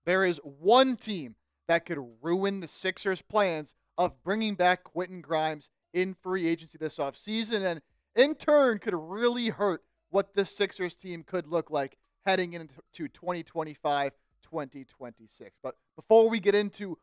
there is one team that could ruin the Sixers' plans of bringing back Quentin Grimes in free agency this offseason, and in turn could really hurt what this Sixers team could look like heading into 2025, 2026. But before we get into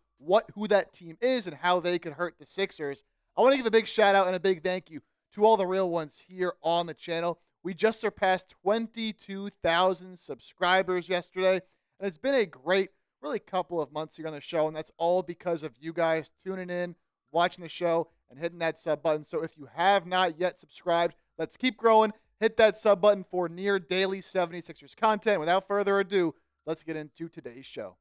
who that team is and how they could hurt the Sixers, I want to give a big shout out and a big thank you to all the real ones here on the channel. We just surpassed 22,000 subscribers yesterday, and it's been a great, really couple of months here on the show, and that's all because of you guys tuning in, watching the show, and hitting that sub button. So if you have not yet subscribed, let's keep growing. Hit that sub button for near daily 76ers content. Without further ado, let's get into today's show.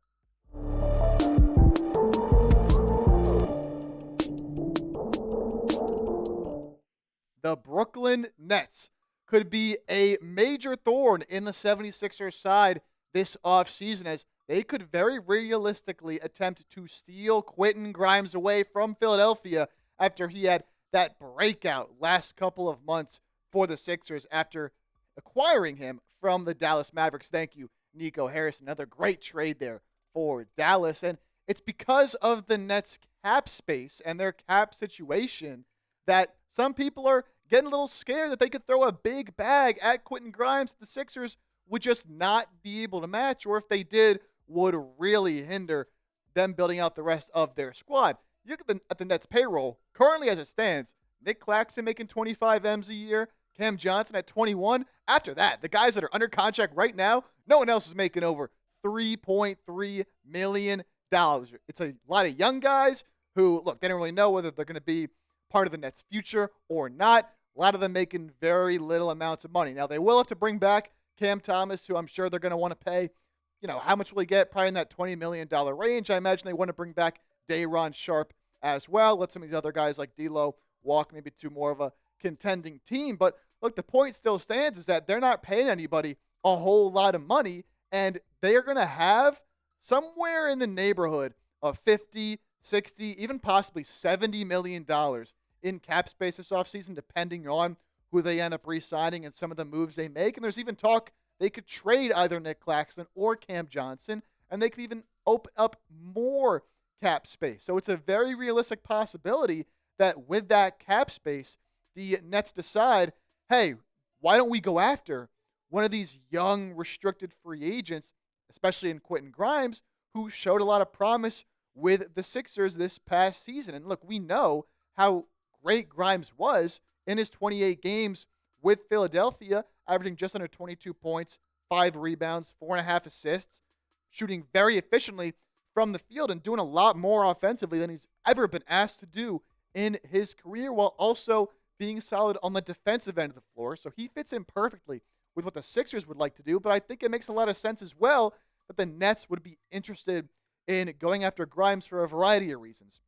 The Brooklyn Nets could be a major thorn in the 76ers side this offseason, as they could very realistically attempt to steal Quinton Grimes away from Philadelphia after he had that breakout last couple of months for the Sixers after acquiring him from the Dallas Mavericks. Thank you, Nico Harris. Another great trade there for Dallas. And it's because of the Nets' cap space and their cap situation that some people are getting a little scared that they could throw a big bag at Quentin Grimes. The Sixers would just not be able to match, or if they did, would really hinder them building out the rest of their squad. You look at the Nets payroll, currently as it stands, Nic Claxton making 25 M's a year, Keon Johnson at 21. After that, the guys that are under contract right now, no one else is making over $3.3 million. It's a lot of young guys who, look, they don't really know whether they're going to be part of the Nets' future or not. A lot of them making very little amounts of money. Now, they will have to bring back Cam Thomas, who I'm sure they're going to want to pay. You know, how much will he get? Probably in that $20 million range. I imagine they want to bring back Day'Ron Sharpe as well. Let some of these other guys like D'Lo walk maybe to more of a contending team. But look, the point still stands is that they're not paying anybody a whole lot of money, and they are going to have somewhere in the neighborhood of 50, 60, even possibly $70 million in cap space this offseason, depending on who they end up re-signing and some of the moves they make. And there's even talk they could trade either Nic Claxton or Keon Johnson, and they could even open up more cap space. So it's a very realistic possibility that with that cap space, the Nets decide, hey, why don't we go after one of these young restricted free agents, especially in Quentin Grimes, who showed a lot of promise with the Sixers this past season. And look, we know how great Grimes was in his 28 games with Philadelphia, averaging just under 22 points, 5 rebounds, 4.5 assists, shooting very efficiently from the field and doing a lot more offensively than he's ever been asked to do in his career, while also being solid on the defensive end of the floor. So he fits in perfectly with what the Sixers would like to do, but I think it makes a lot of sense as well that the Nets would be interested in going after Grimes for a variety of reasons.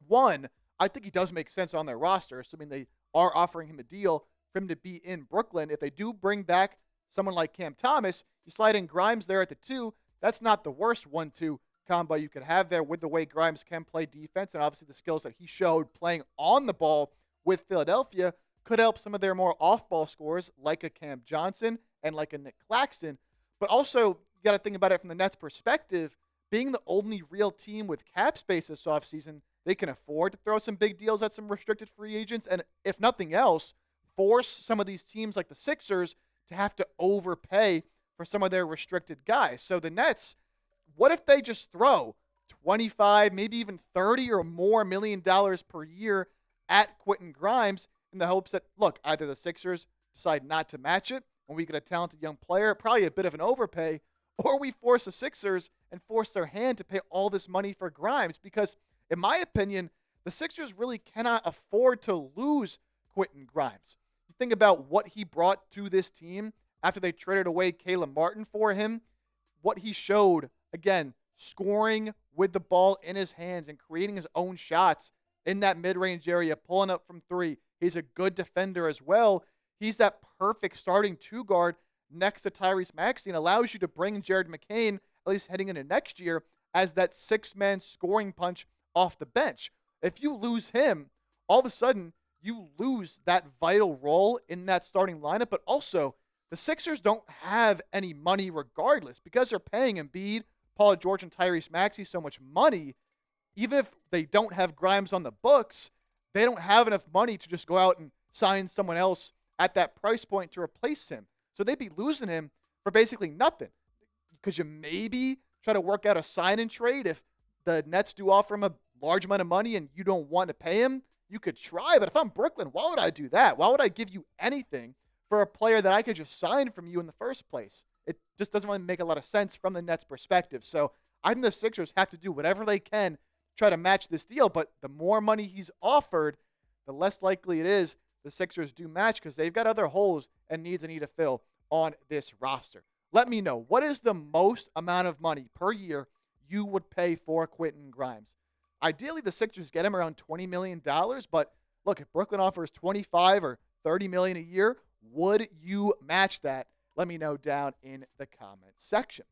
One, I think he does make sense on their roster, assuming they are offering him a deal for him to be in Brooklyn. If they do bring back someone like Cam Thomas, you slide in Grimes there at the 2. That's not the worst 1-2 combo you could have there with the way Grimes can play defense, and obviously the skills that he showed playing on the ball with Philadelphia could help some of their more off-ball scorers like a Cam Johnson and like a Nic Claxton. But also, you got to think about it from the Nets' perspective. Being the only real team with cap space this offseason, they can afford to throw some big deals at some restricted free agents, and if nothing else, force some of these teams like the Sixers to have to overpay for some of their restricted guys. So the Nets, what if they just throw 25, maybe even 30 or more $million per year at Quentin Grimes in the hopes that, look, either the Sixers decide not to match it and we get a talented young player, probably a bit of an overpay, or we force the Sixers and force their hand to pay all this money for Grimes, because in my opinion, the Sixers really cannot afford to lose Quentin Grimes. You think about what he brought to this team after they traded away Caleb Martin for him, what he showed, again, scoring with the ball in his hands and creating his own shots in that mid-range area, pulling up from 3. He's a good defender as well. He's that perfect starting 2-guard next to Tyrese Maxey and allows you to bring Jared McCain, at least heading into next year, as that 6-man scoring punch off the bench. If you lose him, all of a sudden, you lose that vital role in that starting lineup. But also, the Sixers don't have any money regardless because they're paying Embiid, Paul George and Tyrese Maxey so much money, even if they don't have Grimes on the books, they don't have enough money to just go out and sign someone else at that price point to replace him. So they'd be losing him for basically nothing. Could you maybe try to work out a sign and trade if the Nets do offer him a large amount of money and you don't want to pay him? You could try, but if I'm Brooklyn, why would I do that? Why would I give you anything for a player that I could just sign from you in the first place? It just doesn't really make a lot of sense from the Nets' perspective. So I think the Sixers have to do whatever they can to try to match this deal, but the more money he's offered, the less likely it is the Sixers do match because they've got other holes and needs they need to fill on this roster. Let me know, what is the most amount of money per year you would pay for Quentin Grimes? Ideally, the Sixers get him around $20 million, but look, if Brooklyn offers $25 or $30 million a year, would you match that? Let me know down in the comments section.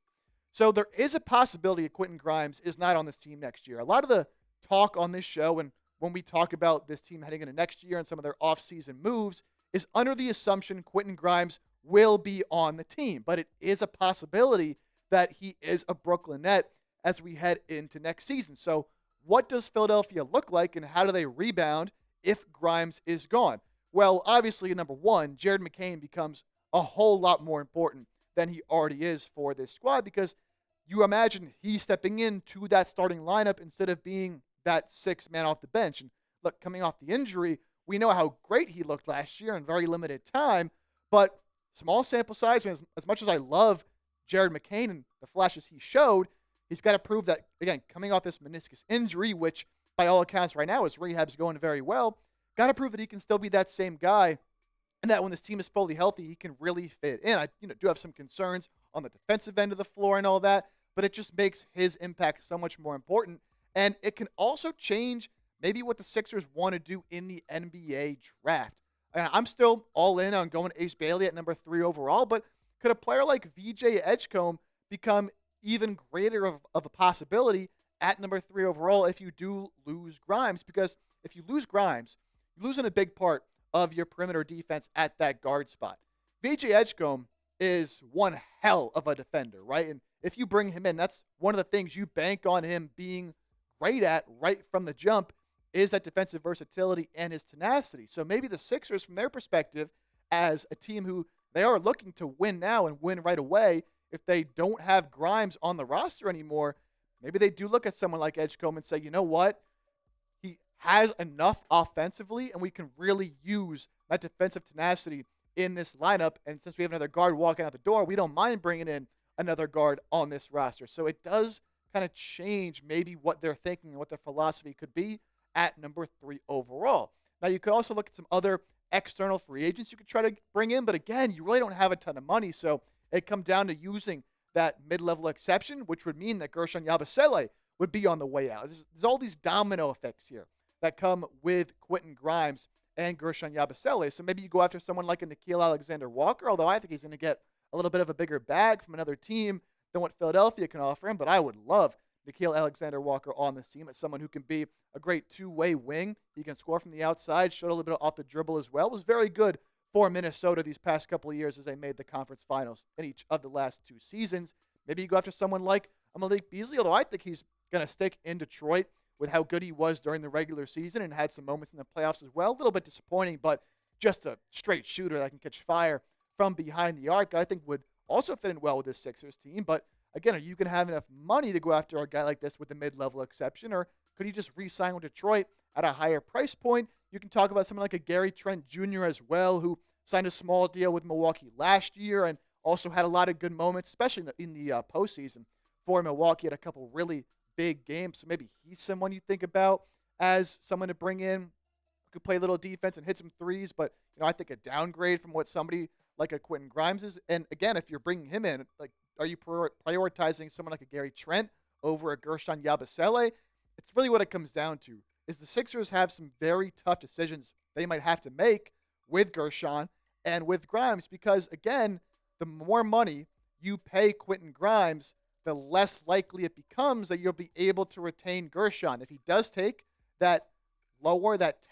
So there is a possibility that Quentin Grimes is not on this team next year. A lot of the talk on this show and when we talk about this team heading into next year and some of their offseason moves is under the assumption Quentin Grimes will be on the team. But it is a possibility that he is a Brooklyn Net as we head into next season. So what does Philadelphia look like and how do they rebound if Grimes is gone? Well, obviously, number one, Jared McCain becomes a whole lot more important than he already is for this squad because you imagine he's stepping into that starting lineup instead of being that sixth man off the bench. And look, coming off the injury, we know how great he looked last year in very limited time, but small sample size. And as much as I love Jared McCain and the flashes he showed, he's got to prove that, again, coming off this meniscus injury, which by all accounts right now his rehab's going very well, got to prove that he can still be that same guy and that when this team is fully healthy, he can really fit in. I do have some concerns on the defensive end of the floor and all that, but it just makes his impact so much more important. And it can also change maybe what the Sixers want to do in the NBA draft. And I'm still all in on going Ace Bailey at number 3 overall, but could a player like VJ Edgecombe become even greater of a possibility at number 3 overall if you do lose Grimes? Because if you lose Grimes, you're losing a big part of your perimeter defense at that guard spot. VJ Edgecombe is one hell of a defender, right? And if you bring him in, that's one of the things you bank on him being great at right from the jump is that defensive versatility and his tenacity. So maybe the Sixers, from their perspective, as a team who they are looking to win now and win right away, if they don't have Grimes on the roster anymore, maybe they do look at someone like Edgecombe and say, you know what? He has enough offensively, and we can really use that defensive tenacity in this lineup. And since we have another guard walking out the door, we don't mind bringing in another guard on this roster. So it does kind of change maybe what they're thinking and what their philosophy could be at number 3 overall. Now, you could also look at some other external free agents you could try to bring in, but again, you really don't have a ton of money, so it comes down to using that mid-level exception, which would mean that Gershon Yabusele would be on the way out. There's all these domino effects here that come with Quentin Grimes and Gershon Yabusele, so maybe you go after someone like a Nickeil Alexander-Walker, although I think he's going to get a little bit of a bigger bag from another team than what Philadelphia can offer him, but I would love Nickeil Alexander-Walker on this team as someone who can be a great two-way wing. He can score from the outside, showed a little bit off the dribble as well. Was very good for Minnesota these past couple of years as they made the conference finals in each of the last 2 seasons. Maybe you go after someone like Malik Beasley, although I think he's going to stick in Detroit with how good he was during the regular season and had some moments in the playoffs as well. A little bit disappointing, but just a straight shooter that can catch fire from behind the arc, I think would also fit in well with this Sixers team. But again, are you going to have enough money to go after a guy like this with a mid-level exception, or could he just re-sign with Detroit at a higher price point? You can talk about someone like a Gary Trent Jr. as well, who signed a small deal with Milwaukee last year and also had a lot of good moments, especially in the postseason for Milwaukee. Had a couple really big games, so maybe he's someone you think about as someone to bring in who could play a little defense and hit some threes, but I think a downgrade from what somebody like a Quentin Grimes is. And again, if you're bringing him in, like, are you prioritizing someone like a Gary Trent over a Gershon Yabusele? It's really what it comes down to, is the Sixers have some very tough decisions they might have to make with Gershon and with Grimes because, again, the more money you pay Quentin Grimes, the less likely it becomes that you'll be able to retain Gershon. If he does take that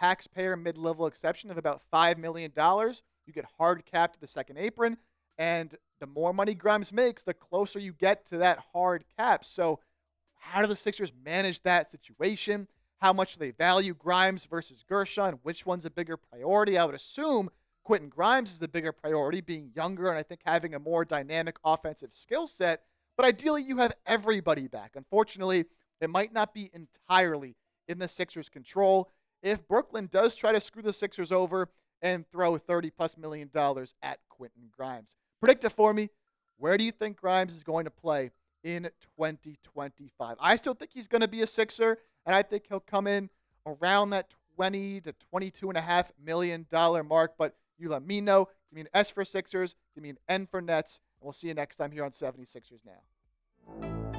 taxpayer mid-level exception of about $5 million, you get hard capped to the second apron, and the more money Grimes makes, the closer you get to that hard cap. So, how do the Sixers manage that situation? How much do they value Grimes versus Gershon? Which one's a bigger priority? I would assume Quentin Grimes is the bigger priority, being younger and I think having a more dynamic offensive skill set. But ideally, you have everybody back. Unfortunately, it might not be entirely in the Sixers' control. If Brooklyn does try to screw the Sixers over and throw $30+ million at Quentin Grimes, predict it for me. Where do you think Grimes is going to play in 2025? I still think he's going to be a Sixer, and I think he'll come in around that $20 to $22.5 million mark. But you let me know. Give me an S for Sixers. Give me an N for Nets. And we'll see you next time here on 76ers Now.